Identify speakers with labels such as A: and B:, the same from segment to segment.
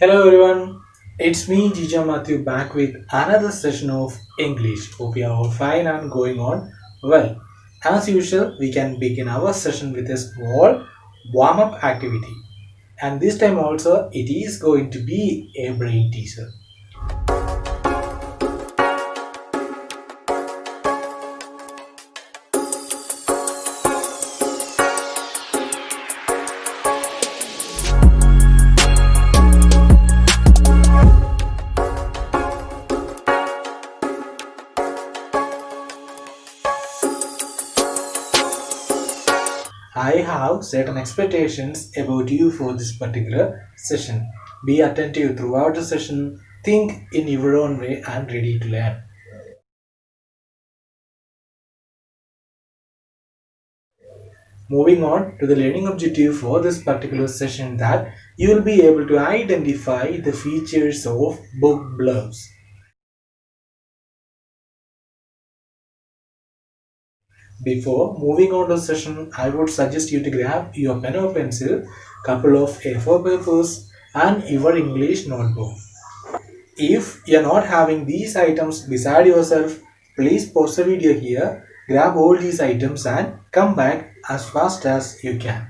A: Hello everyone, it's me Jija Matthew back with another session of English. Hope you are all fine and going on well. As usual, we can begin our session with a small warm up activity. And this time also, it is going to be a brain teaser. I have certain expectations about you for this particular session. Be attentive throughout the session, think in your own way, and ready to learn. Moving on to the learning objective for this particular session that you will be able to identify the features of book blurbs. Before moving on to the session, I would suggest you to grab your pen or pencil, couple of A4 papers and your English notebook. If you are not having these items beside yourself, please pause the video here, grab all these items and come back as fast as you can.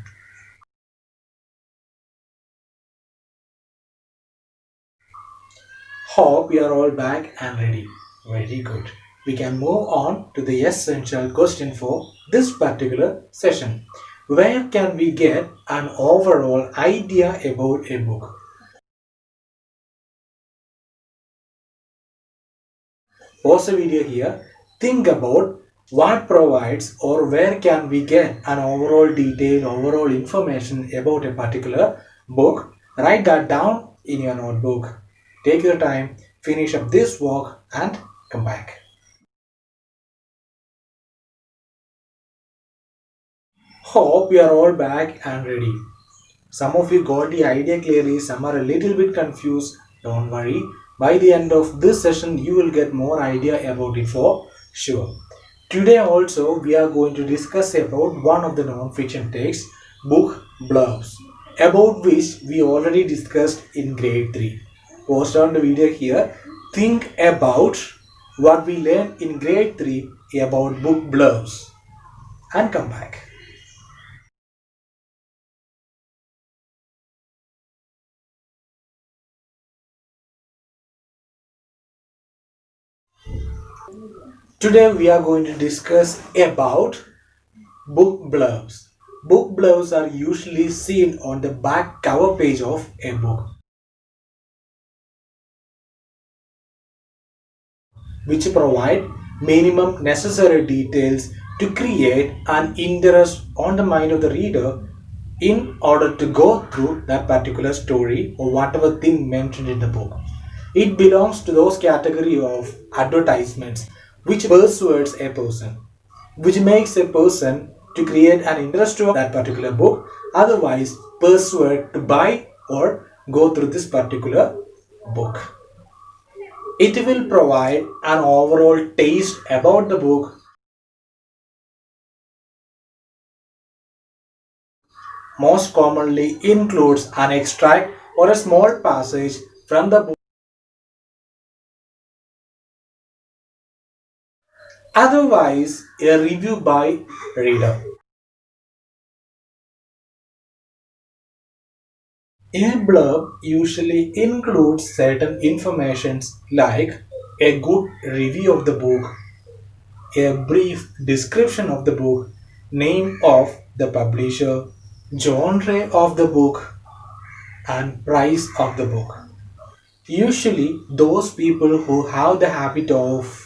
A: Hope we are all back and ready. Very good. We can move on to the essential question for this particular session. Where can we get an overall idea about a book? Pause the video here. Think about what provides or where can we get an overall detail, overall information about a particular book. Write that down in your notebook. Take your time, finish up this work and come back. Hope you are all back and ready. Some of you got the idea clearly, some are a little bit confused. Don't worry. By the end of this session, you will get more idea about it for sure. Today also, we are going to discuss about one of the non-fiction texts, book blurbs, about which we already discussed in grade 3. Post on the video here. Think about what we learned in grade 3 about book blurbs and come back. Today we are going to discuss about book blurbs. Book blurbs are usually seen on the back cover page of a book, which provide minimum necessary details to create an interest on the mind of the reader in order to go through that particular story or whatever thing mentioned in the book. It belongs to those category of advertisements which persuades a person, which makes a person to create an interest to that particular book, otherwise persuade to buy or go through this particular book. It will provide an overall taste about the book, most commonly includes an extract or a small passage from the book, otherwise a review by reader. A blurb usually includes certain informations like a good review of the book, a brief description of the book, name of the publisher, genre of the book, and price of the book. Usually, those people who have the habit of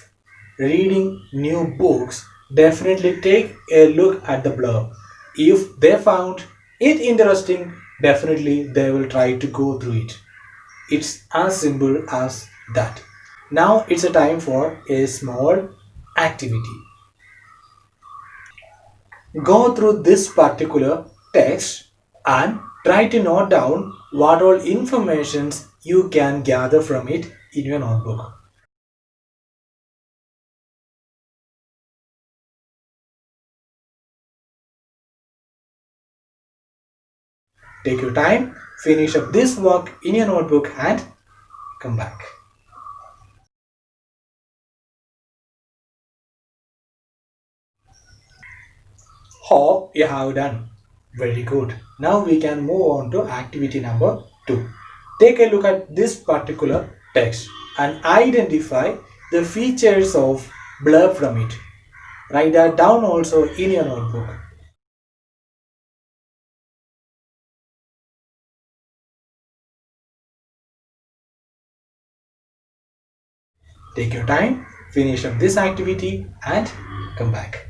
A: reading new books definitely take a look at the blurb. If they found it interesting, definitely they will try to go through it. It's as simple as that. Now it's a time for a small activity. Go through this particular text and try to note down what all informations you can gather from it in your notebook. Take your time, finish up this work in your notebook and come back. Hope you have done. Very good. Now we can move on to activity number 2. Take a look at this particular text and identify the features of blurb from it. Write that down also in your notebook. Take your time, finish up this activity and come back.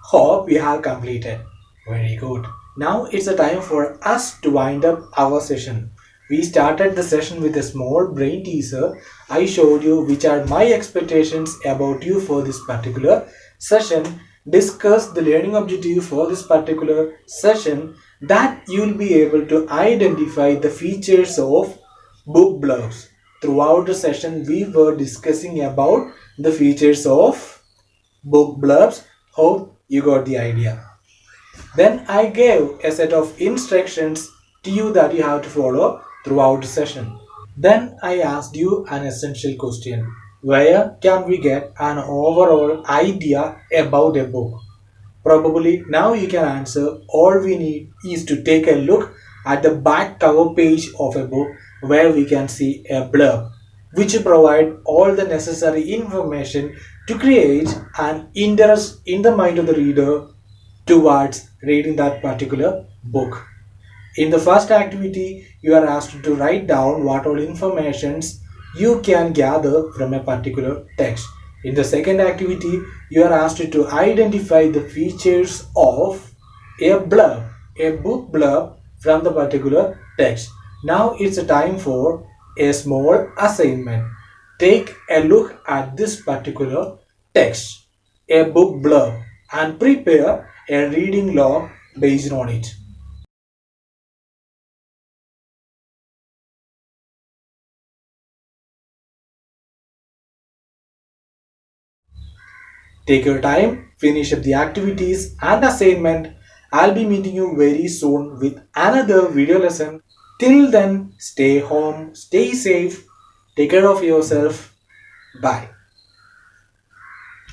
A: Hope we have completed. Very good. Now it's the time for us to wind up our session. We started the session with a small brain teaser. I showed you which are my expectations about you for this particular session. Discuss the learning objective for this particular session, that you'll be able to identify the features of book blurbs. Throughout the session, we were discussing about the features of book blurbs. Hope you got the idea. Then I gave a set of instructions to you that you have to follow throughout the session. Then I asked you an essential question. Where can we get an overall idea about a book? Probably now you can answer. All we need is to take a look at the back cover page of a book where we can see a blurb which provide all the necessary information to create an interest in the mind of the reader towards reading that particular book. In the first activity, you are asked to write down what all informations you can gather from a particular text. In the second activity, you are asked to identify the features of a blurb, a book blurb from the particular text. Now it's a time for a small assignment. Take a look at this particular text, a book blurb, and prepare a reading log based on it. Take your time, finish up the activities and assignment. I'll be meeting you very soon with another video lesson. Till then, stay home, stay safe, take care of yourself. Bye.